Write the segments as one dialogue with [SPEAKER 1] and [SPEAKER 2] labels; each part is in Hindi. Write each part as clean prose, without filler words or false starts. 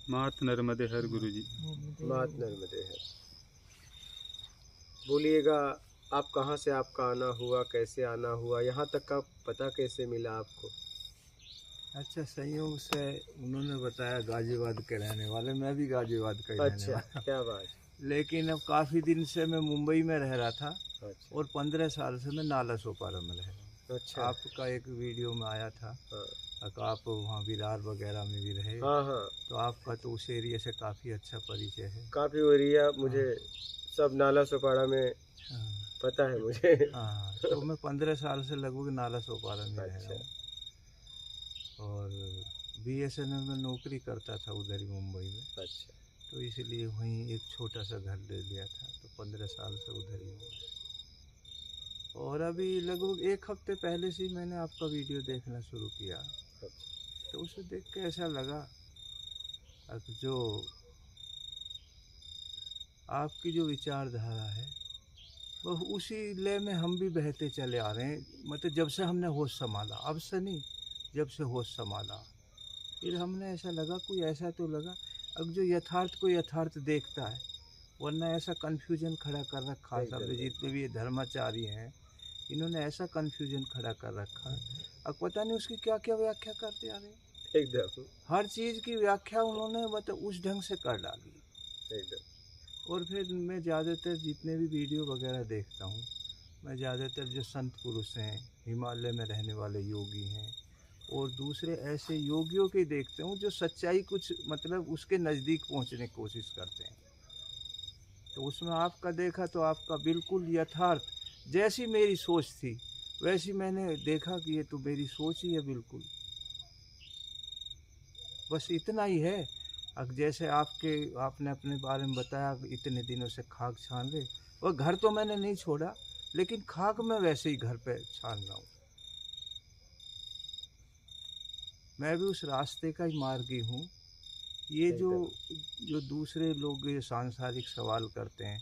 [SPEAKER 1] मात नर्मदे हर गुरुजी।
[SPEAKER 2] मात नर्मदे हर। बोलिएगा, आप कहाँ से आपका आना हुआ, कैसे आना हुआ, यहाँ तक का पता कैसे मिला आपको?
[SPEAKER 3] अच्छा, संयोग से उन्होंने बताया गाजियाबाद के रहने वाले, मैं भी गाजियाबाद का ही रहने
[SPEAKER 2] अच्छा,
[SPEAKER 3] वाला।
[SPEAKER 2] क्या बात।
[SPEAKER 3] लेकिन अब काफ़ी दिन से मैं मुंबई में रह रहा था
[SPEAKER 2] अच्छा
[SPEAKER 3] और 15 साल से मैं नाला सोपारा में रह रहा हूँ।
[SPEAKER 2] अच्छा।
[SPEAKER 3] आपका एक वीडियो में आया था,
[SPEAKER 2] हाँ
[SPEAKER 3] आप वहाँ विरार वगैरह में भी रहे,
[SPEAKER 2] हाँ हाँ,
[SPEAKER 3] तो आपका तो उस एरिया से काफ़ी अच्छा परिचय है।
[SPEAKER 2] काफ़ी एरिया मुझे सब नाला सोपाड़ा में
[SPEAKER 3] हाँ
[SPEAKER 2] पता है मुझे।
[SPEAKER 3] हाँ, तो मैं 15 साल से लगभग नाला सोपारा में रह रहा
[SPEAKER 2] अच्छा
[SPEAKER 3] हूँ और BSNL में नौकरी करता था उधर ही मुंबई में,
[SPEAKER 2] अच्छा।
[SPEAKER 3] तो इसलिए वहीं एक छोटा सा घर ले लिया था, तो 15 साल से उधर ही हूँ। और अभी लगभग 1 हफ्ते पहले से ही मैंने आपका वीडियो देखना शुरू किया, तो उसे देख के ऐसा लगा अब जो आपकी जो विचारधारा है वह उसी लय में हम भी बहते चले आ रहे हैं। मतलब जब से हमने होश संभाला, अब से नहीं, जब से होश संभाला, फिर हमने ऐसा लगा, कोई ऐसा तो लगा अब जो यथार्थ को यथार्थ देखता है, वरना ऐसा कन्फ्यूजन खड़ा कर रखा सब जितने भी ये धर्माचार्य हैं, इन्होंने ऐसा कन्फ्यूजन खड़ा कर रखा है, अब पता नहीं उसकी क्या क्या व्याख्या करते आ रहे हैं।
[SPEAKER 2] एकदम
[SPEAKER 3] हर चीज़ की व्याख्या उन्होंने मतलब उस ढंग से कर डाली।
[SPEAKER 2] एकदम।
[SPEAKER 3] और फिर मैं ज़्यादातर जितने भी वीडियो वगैरह देखता हूँ, मैं ज़्यादातर जो संत पुरुष हैं, हिमालय में रहने वाले योगी हैं और दूसरे ऐसे योगियों के देखते हूँ जो सच्चाई कुछ मतलब उसके नज़दीक पहुँचने की कोशिश करते हैं। तो उसमें आपका देखा तो आपका बिल्कुल यथार्थ, जैसी मेरी सोच थी वैसी मैंने देखा कि ये तो मेरी सोच ही है बिल्कुल, बस इतना ही है। अब जैसे आपने अपने बारे में बताया इतने दिनों से खाक छान रहे, और घर तो मैंने नहीं छोड़ा, लेकिन खाक में वैसे ही घर पे छान रहा हूँ। मैं भी उस रास्ते का ही मार्गी हूँ। ये जो दूसरे लोग ये सांसारिक सवाल करते हैं,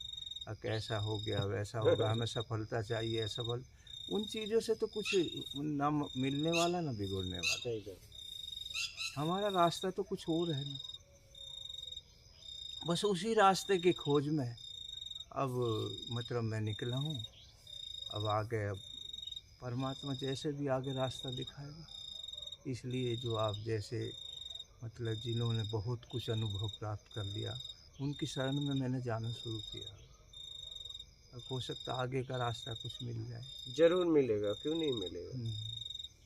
[SPEAKER 3] कैसा हो गया वैसा होगा, हमें सफलता चाहिए सफल, उन चीज़ों से तो कुछ ना मिलने वाला ना बिगड़ने वाला। हमारा रास्ता तो कुछ और है ना, बस उसी रास्ते की खोज में अब मतलब मैं निकला हूँ। अब आगे अब परमात्मा जैसे भी आगे रास्ता दिखाएगा, इसलिए जो आप जैसे मतलब जिन्होंने बहुत कुछ अनुभव प्राप्त कर लिया, उनकी शरण में मैंने जाना शुरू किया। अब हो सकता आगे का रास्ता कुछ मिल जाए।
[SPEAKER 2] जरूर मिलेगा, क्यों नहीं मिलेगा,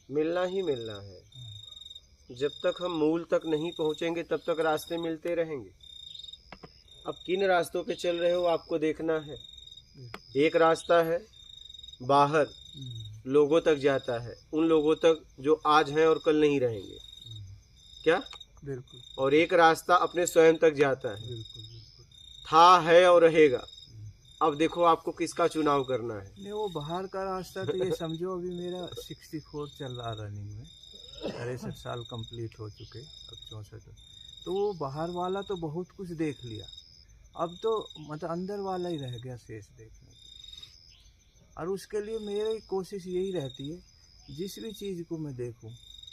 [SPEAKER 2] मिलना ही मिलना है। जब तक हम मूल तक नहीं पहुंचेंगे तब तक रास्ते मिलते रहेंगे। अब किन रास्तों पे चल रहे हो आपको देखना है। एक रास्ता है बाहर लोगों तक जाता है, उन लोगों तक जो आज हैं और कल नहीं रहेंगे, क्या
[SPEAKER 3] बिल्कुल।
[SPEAKER 2] और एक रास्ता अपने स्वयं तक जाता है,
[SPEAKER 3] बिल्कुल
[SPEAKER 2] था है और रहेगा। अब देखो आपको किसका चुनाव करना है।
[SPEAKER 3] नहीं, वो बाहर का रास्ता तो ये समझो अभी मेरा 64 चल रहा रनिंग में, 63 साल कंप्लीट हो चुके, अब 64। तो वो बाहर वाला तो बहुत कुछ देख लिया, अब तो मतलब अंदर वाला ही रह गया शेष देखने की। और उसके लिए मेरी कोशिश यही रहती है, जिस भी चीज़ को मैं देखूं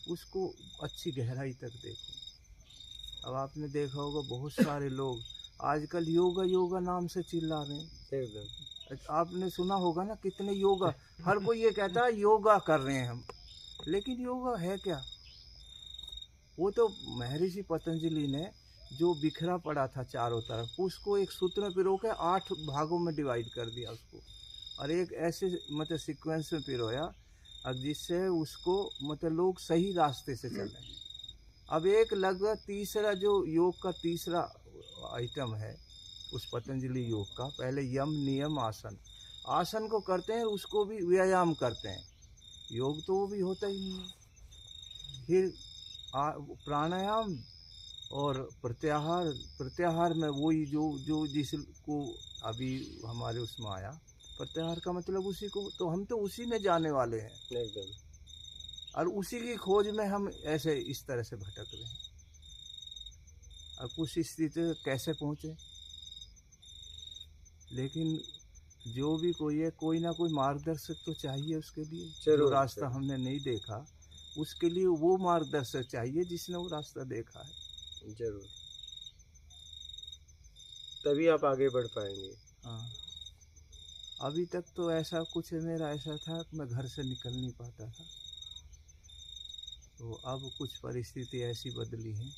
[SPEAKER 3] उसको अच्छी गहराई तक देखूं। अब आपने देखा होगा बहुत सारे लोग आजकल योगा योगा नाम से चिल्ला रहे हैं। आपने सुना होगा ना कितने योगा, हर कोई ये कहता है योगा कर रहे हैं हम, लेकिन योगा है क्या? वो तो महर्षि पतंजलि ने जो बिखरा पड़ा था चारों तरफ, उसको एक सूत्र में पिरो के 8 भागों में डिवाइड कर दिया उसको, और एक ऐसे मतलब सीक्वेंस में पिरोया अब जिससे उसको मतलब लोग सही रास्ते से चलें। अब एक लगभग तीसरा जो योग का तीसरा आइटम है उस पतंजलि योग का, पहले यम नियम आसन, आसन को करते हैं उसको भी व्यायाम करते हैं, योग तो वो भी होता ही नहीं है। फिर प्राणायाम और प्रत्याहार, प्रत्याहार में वही जो जो जिसको अभी हमारे उसमें आया, प्रत्याहार का मतलब उसी को, तो हम तो उसी में जाने वाले हैं
[SPEAKER 2] एकदम।
[SPEAKER 3] और उसी की खोज में हम ऐसे इस तरह से भटक रहे हैं। अब कुछ स्थिति कैसे पहुँचे, लेकिन जो भी कोई है कोई ना कोई मार्गदर्शक तो चाहिए उसके लिए। जो रास्ता हमने नहीं देखा उसके लिए वो मार्गदर्शक चाहिए जिसने वो रास्ता देखा है।
[SPEAKER 2] जरूर। तभी आप आगे बढ़ पाएंगे।
[SPEAKER 3] हाँ, अभी तक तो ऐसा कुछ मेरा ऐसा था कि मैं घर से निकल नहीं पाता था। तो अब कुछ परिस्थिति ऐसी बदली है,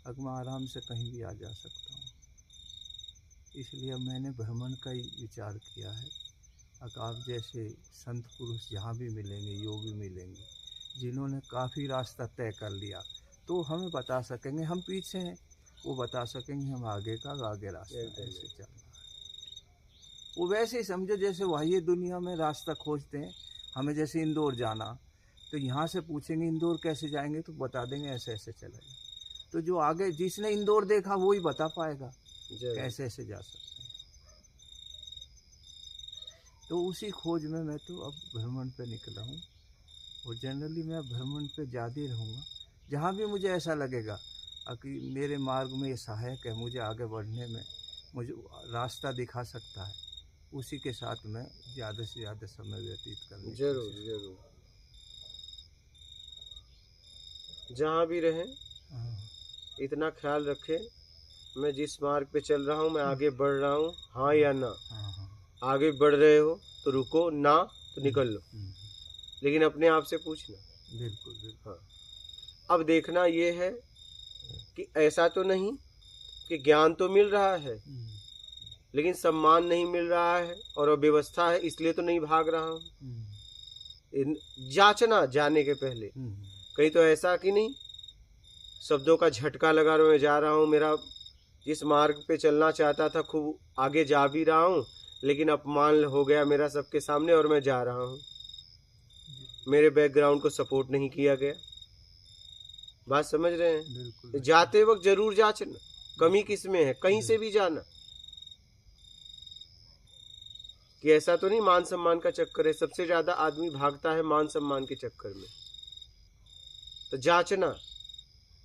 [SPEAKER 3] अब मैं आराम से कहीं भी आ जा सकता हूँ। इसलिए मैंने भ्रमण का ही विचार किया है। अब आप जैसे संत पुरुष जहाँ भी मिलेंगे, योगी मिलेंगे, जिन्होंने काफ़ी रास्ता तय कर लिया, तो हमें बता सकेंगे। हम पीछे हैं, वो बता सकेंगे हम आगे का आगे रास्ता ऐसे चलना है। वो वैसे ही समझो जैसे बाह्य दुनिया में रास्ता खोजते हैं। हमें जैसे इंदौर जाना, तो यहाँ से पूछेंगे इंदौर कैसे जाएंगे, तो बता देंगे ऐसे ऐसे चलेगा। तो जो आगे जिसने इंदौर देखा वो ही बता पाएगा कैसे ऐसे जा सकते हैं। तो उसी खोज में मैं तो अब भ्रमण पे निकला हूँ, और जनरली मैं भ्रमण पे ज़्यादा ही रहूँगा। जहाँ भी मुझे ऐसा लगेगा कि मेरे मार्ग में ये सहायक है, मुझे आगे बढ़ने में मुझे रास्ता दिखा सकता है, उसी के साथ मैं ज़्यादा से ज़्यादा समय व्यतीत करने की
[SPEAKER 2] जरूर
[SPEAKER 3] कोशिश
[SPEAKER 2] जरूर। जहाँ भी रहें,
[SPEAKER 3] हाँ,
[SPEAKER 2] इतना ख्याल रखें, मैं जिस मार्ग पे चल रहा हूँ मैं आगे बढ़ रहा हूँ, हाँ या ना।
[SPEAKER 3] हाँ, हाँ,
[SPEAKER 2] आगे बढ़ रहे हो तो रुको, ना तो निकल लो, लेकिन अपने आप से पूछना।
[SPEAKER 3] बिल्कुल बिल्कुल।
[SPEAKER 2] हाँ, अब देखना ये है कि ऐसा तो नहीं कि ज्ञान तो मिल रहा है लेकिन सम्मान नहीं मिल रहा है और अव्यवस्था है, इसलिए तो नहीं भाग रहा हूँ। जांचना जाने के पहले, कहीं तो ऐसा कि नहीं शब्दों का झटका लगा मैं जा रहा हूँ, मेरा जिस मार्ग पे चलना चाहता था खूब आगे जा भी रहा हूँ, लेकिन अपमान हो गया मेरा सबके सामने और मैं जा रहा हूँ, मेरे बैकग्राउंड को सपोर्ट नहीं किया गया। बात समझ रहे हैं?
[SPEAKER 3] बिल्कुल।
[SPEAKER 2] जाते वक्त जरूर जांचना, कमी किस में है, कहीं से भी जाना कि ऐसा तो नहीं मान सम्मान का चक्कर है। सबसे ज्यादा आदमी भागता है मान सम्मान के चक्कर में। तो जांचना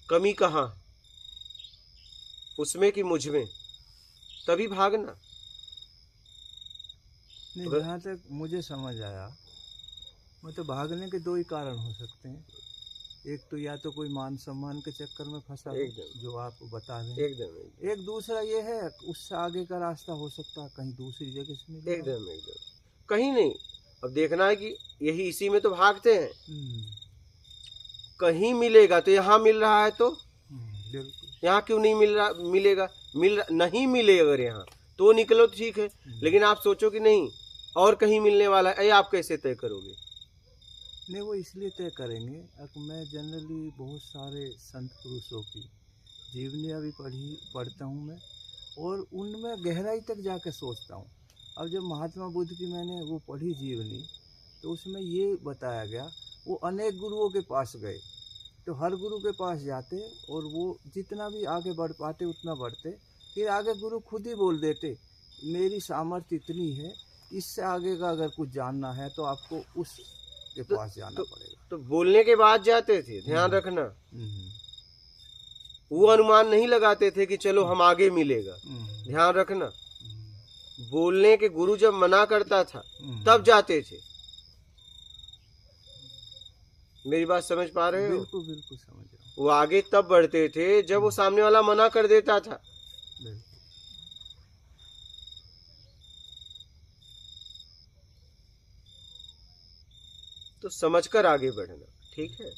[SPEAKER 2] कमी कहाँ है, उसमें कि मुझ में, तभी भागना।
[SPEAKER 3] नहीं, जहाँ तक मुझे समझ आया, मतलब भागने के दो ही कारण हो सकते हैं। एक तो या तो कोई मान सम्मान के चक्कर में फंसा हो, जो आप बता रहे हैं,
[SPEAKER 2] एकदम।
[SPEAKER 3] एक दूसरा ये है उससे आगे का रास्ता हो सकता है कहीं दूसरी जगह से मिले।
[SPEAKER 2] एकदम कहीं नहीं। अब देखना है कि यही इसी में तो भागते हैं। कहीं मिलेगा तो यहाँ मिल रहा है, तो यहाँ क्यों नहीं मिल रहा? मिलेगा, नहीं मिले अगर यहाँ तो निकलो तो ठीक है, लेकिन आप सोचो कि नहीं और कहीं मिलने वाला है, आप कैसे तय करोगे?
[SPEAKER 3] नहीं, वो इसलिए तय करेंगे कि मैं जनरली बहुत सारे संत पुरुषों की जीवनियाँ भी पढ़ता हूँ मैं, और उनमें गहराई तक जाकर सोचता हूँ। अब जब महात्मा बुद्ध की मैंने वो पढ़ी जीवनी, तो उसमें ये बताया गया वो अनेक गुरुओं के पास गए, तो हर गुरु के पास जाते और वो जितना भी आगे बढ़ पाते उतना बढ़ते, फिर आगे गुरु खुद ही बोल देते मेरी सामर्थ्य इतनी है, इससे आगे का अगर कुछ जानना है तो आपको उस के पास जाना पड़ेगा।
[SPEAKER 2] तो बोलने के बाद जाते थे, ध्यान रखना। वो अनुमान नहीं लगाते थे कि चलो हम आगे मिलेगा, ध्यान रखना। बोलने के गुरु जब मना करता था तब जाते थे। मेरी बात समझ पा रहे हो?
[SPEAKER 3] बिल्कुल बिल्कुल समझ रहा हूँ।
[SPEAKER 2] वो आगे तब बढ़ते थे जब वो सामने वाला मना कर देता था। तो समझकर आगे बढ़ना, ठीक है?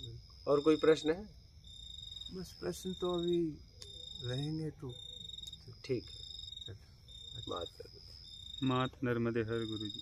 [SPEAKER 2] और कोई प्रश्न है?
[SPEAKER 3] बस प्रश्न तो अभी रहेंगे तो
[SPEAKER 2] ठीक है, बात कर।
[SPEAKER 1] मात नर्मदे हर गुरु जी।